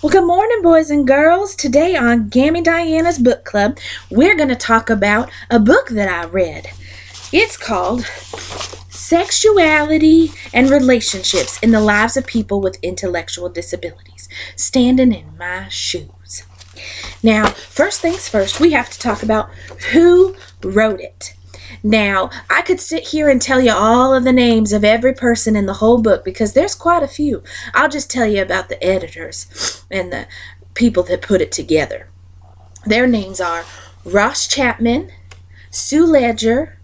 Well, good morning, boys and girls. Today on Gammy Diana's Book Club, we're going to talk about a book that I read. It's called Sexuality and Relationships in the Lives of People with Intellectual Disabilities, Standing in My Shoes. Now, first things first, we have to talk about who wrote it. Now, I could sit here and tell you all of the names of every person in the whole book because there's quite a few. I'll just tell you about the editors and the people that put it together. Their names are Ross Chapman, Sue Ledger,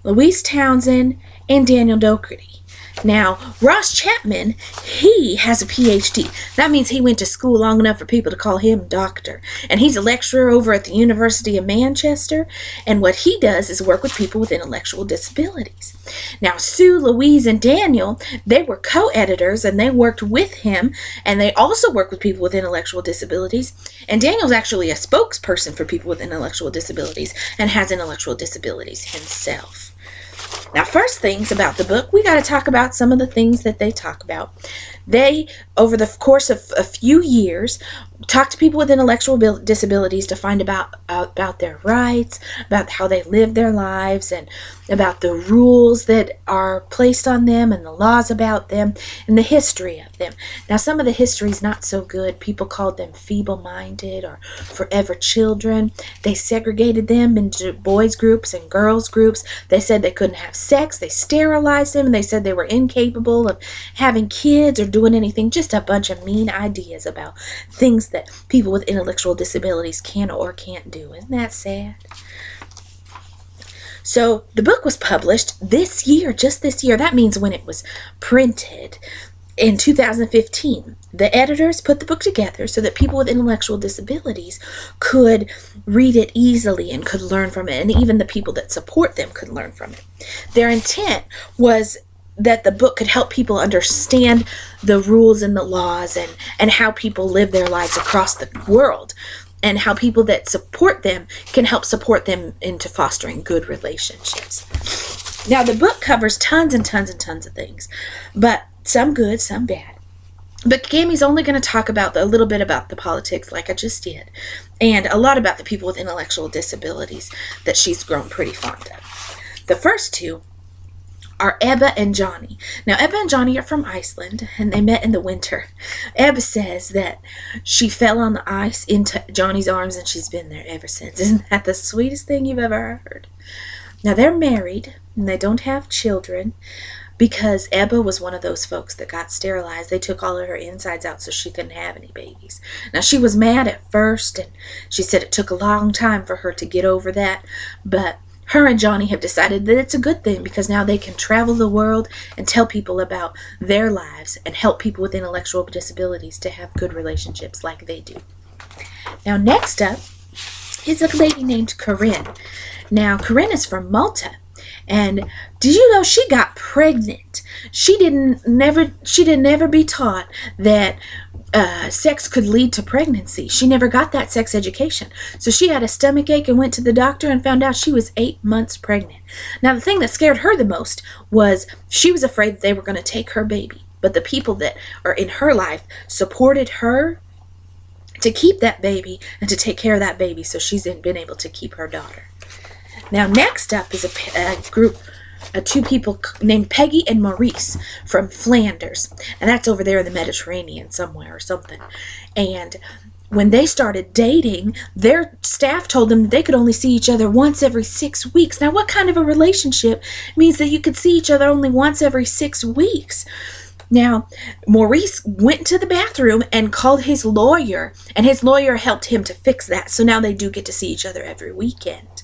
Louise Townsend, and Daniel Doherty. Now, Ross Chapman, he has a PhD. That means he went to school long enough for people to call him doctor. And he's a lecturer over at the University of Manchester. And what he does is work with people with intellectual disabilities. Now, Sue, Louise, and Daniel, they were co-editors and they worked with him. And they also work with people with intellectual disabilities. And Daniel's actually a spokesperson for people with intellectual disabilities and has intellectual disabilities himself. Now, first things about the book, we got to talk about some of the things that they talk about. They, over the course of a few years, talk to people with intellectual disabilities to find about their rights, about how they live their lives, and about the rules that are placed on them and the laws about them and the history of them. Now, some of the history is not so good. People called them feeble-minded or forever children. They segregated them into boys groups and girls groups. They said they couldn't have sex. They sterilized them, and they said they were incapable of having kids or doing anything. Just a bunch of mean ideas about things that people with intellectual disabilities can or can't do. Isn't that sad? So the book was published this year, just this year. That means when it was printed in 2015. The editors put the book together so that people with intellectual disabilities could read it easily and could learn from it, and even the people that support them could learn from it. Their intent was that the book could help people understand the rules and the laws and how people live their lives across the world, and how people that support them can help support them into fostering good relationships. Now, the book covers tons and tons and tons of things, but some good, some bad. But Gammy's only going to talk about a little bit about the politics like I just did, and a lot about the people with intellectual disabilities that she's grown pretty fond of. The first two are Ebba and Johnny. Now, Ebba and Johnny are from Iceland, and they met in the winter. Ebba says that she fell on the ice into Johnny's arms, and she's been there ever since. Isn't that the sweetest thing you've ever heard? Now, they're married, and they don't have children, because Ebba was one of those folks that got sterilized. They took all of her insides out so she couldn't have any babies. Now, she was mad at first, and she said it took a long time for her to get over that, but her and Johnny have decided that it's a good thing because now they can travel the world and tell people about their lives and help people with intellectual disabilities to have good relationships like they do. Now, next up is a lady named Corinne. Now, Corinne is from Malta. And did you know she got pregnant? She didn't never be taught that sex could lead to pregnancy. She never got that sex education. So she had a stomach ache and went to the doctor and found out she was 8 months pregnant. Now, the thing that scared her the most was she was afraid that they were going to take her baby. But the people that are in her life supported her to keep that baby and to take care of that baby, so she's been able to keep her daughter. Now, next up is a group, two people named Peggy and Maurice from Flanders. And that's over there in the Mediterranean somewhere or something. And when they started dating, their staff told them that they could only see each other once every 6 weeks. Now, what kind of a relationship means that you could see each other only once every 6 weeks? Now, Maurice went to the bathroom and called his lawyer, and his lawyer helped him to fix that. So now they do get to see each other every weekend.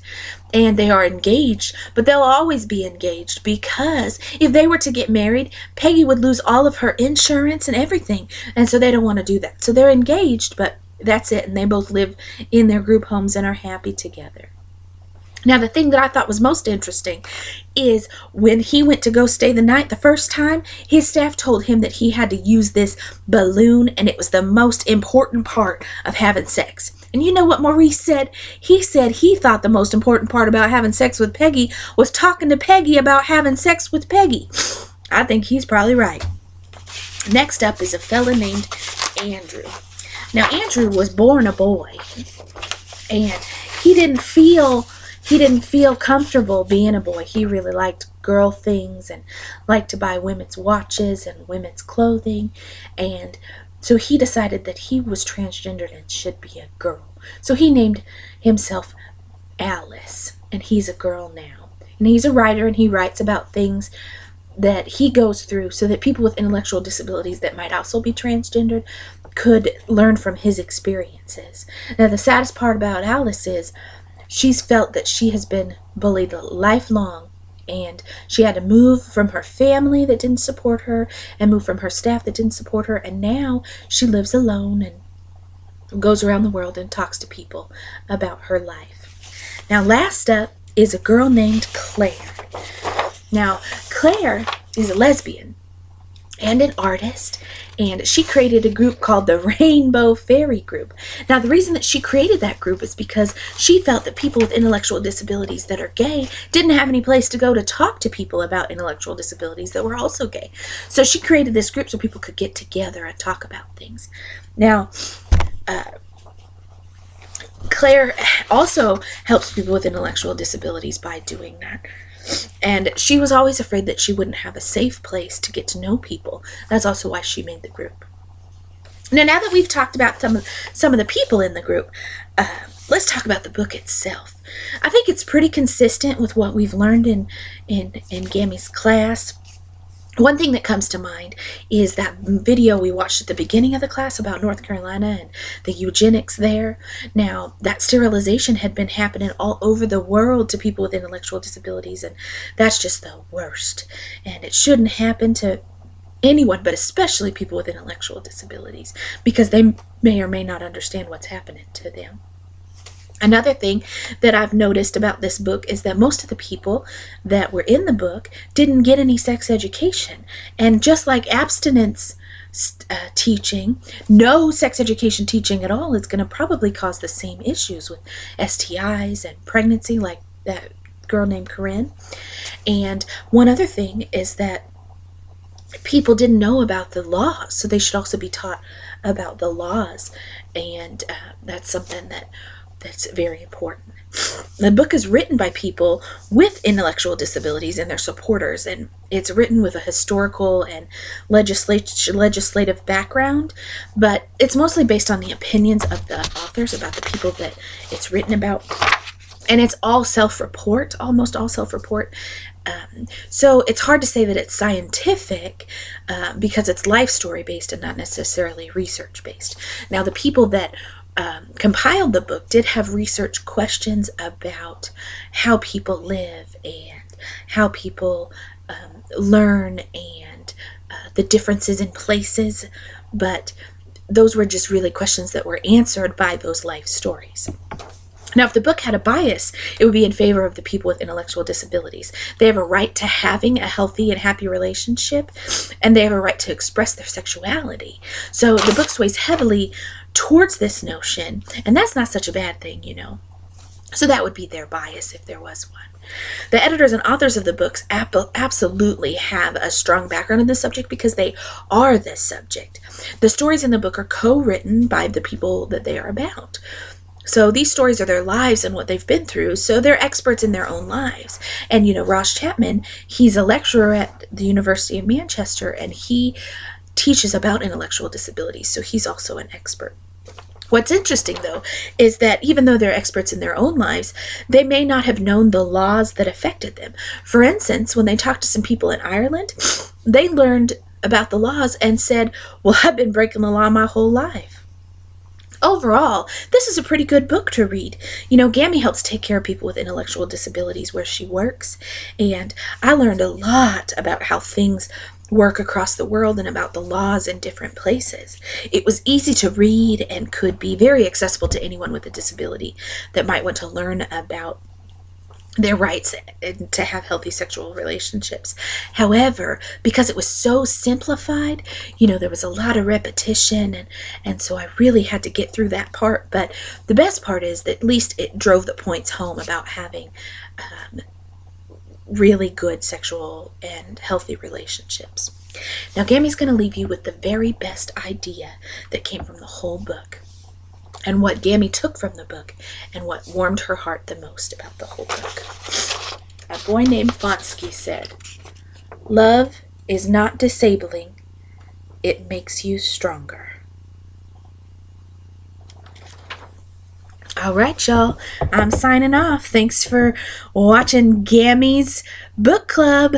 And they are engaged, but they'll always be engaged because if they were to get married, Peggy would lose all of her insurance and everything. And so they don't want to do that. So they're engaged, but that's it. And they both live in their group homes and are happy together. Now, the thing that I thought was most interesting is when he went to go stay the night the first time, his staff told him that he had to use this balloon, and it was the most important part of having sex. And you know what Maurice said? He said he thought the most important part about having sex with Peggy was talking to Peggy about having sex with Peggy. I think he's probably right. Next up is a fella named Andrew. Now, Andrew was born a boy, and he didn't feel comfortable being a boy. He really liked girl things and liked to buy women's watches and women's clothing, and so he decided that he was transgendered and should be a girl. So he named himself Alice, and he's a girl now. And he's a writer, and he writes about things that he goes through so that people with intellectual disabilities that might also be transgendered could learn from his experiences. Now, the saddest part about Alice is she's felt that she has been bullied lifelong, and she had to move from her family that didn't support her and move from her staff that didn't support her, and now she lives alone and goes around the world and talks to people about her life. Now, last up is a girl named Claire. Now, Claire is a lesbian and an artist, and she created a group called the Rainbow Fairy Group. Now, the reason that she created that group is because she felt that people with intellectual disabilities that are gay didn't have any place to go to talk to people about intellectual disabilities that were also gay. So she created this group so people could get together and talk about things. Now, Claire also helps people with intellectual disabilities by doing that. And she was always afraid that she wouldn't have a safe place to get to know people. That's also why she made the group. Now that we've talked about some of the people in the group, let's talk about the book itself. I think it's pretty consistent with what we've learned in Gammy's class. One thing that comes to mind is that video we watched at the beginning of the class about North Carolina and the eugenics there. Now, that sterilization had been happening all over the world to people with intellectual disabilities, and that's just the worst. And it shouldn't happen to anyone, but especially people with intellectual disabilities, because they may or may not understand what's happening to them. Another thing that I've noticed about this book is that most of the people that were in the book didn't get any sex education. And just like abstinence teaching, no sex education teaching at all is going to probably cause the same issues with STIs and pregnancy, like that girl named Corinne. And one other thing is that people didn't know about the laws, so they should also be taught about the laws. And that's something that's very important. The book is written by people with intellectual disabilities and their supporters, and it's written with a historical and legislative background, but it's mostly based on the opinions of the authors about the people that it's written about. And it's all self-report, almost all self-report. So it's hard to say that it's scientific because it's life story based and not necessarily research based. Now, the people that compiled the book did have research questions about how people live and how people learn and the differences in places, but those were just really questions that were answered by those life stories. Now, if the book had a bias, it would be in favor of the people with intellectual disabilities. They have a right to having a healthy and happy relationship, and they have a right to express their sexuality. So the book sways heavily towards this notion, and that's not such a bad thing, you know. So that would be their bias if there was one. The editors and authors of the books absolutely have a strong background in this subject because they are this subject. The stories in the book are co-written by the people that they are about. So these stories are their lives and what they've been through, so they're experts in their own lives. And, you know, Ross Chapman, he's a lecturer at the University of Manchester, and he teaches about intellectual disabilities, so he's also an expert. What's interesting, though, is that even though they're experts in their own lives, they may not have known the laws that affected them. For instance, when they talked to some people in Ireland, they learned about the laws and said, well, I've been breaking the law my whole life. Overall, this is a pretty good book to read. You know, Gammy helps take care of people with intellectual disabilities where she works, and I learned a lot about how things work across the world and about the laws in different places. It was easy to read and could be very accessible to anyone with a disability that might want to learn about their rights to have healthy sexual relationships. However, because it was so simplified, you know, there was a lot of repetition, and so I really had to get through that part. But the best part is that at least it drove the points home about having really good sexual and healthy relationships. Now, Gammy's going to leave you with the very best idea that came from the whole book, and what Gammy took from the book, and what warmed her heart the most about the whole book. A boy named Fonsky said, "Love is not disabling, it makes you stronger." All right, y'all. I'm signing off. Thanks for watching Gammy's Book Club.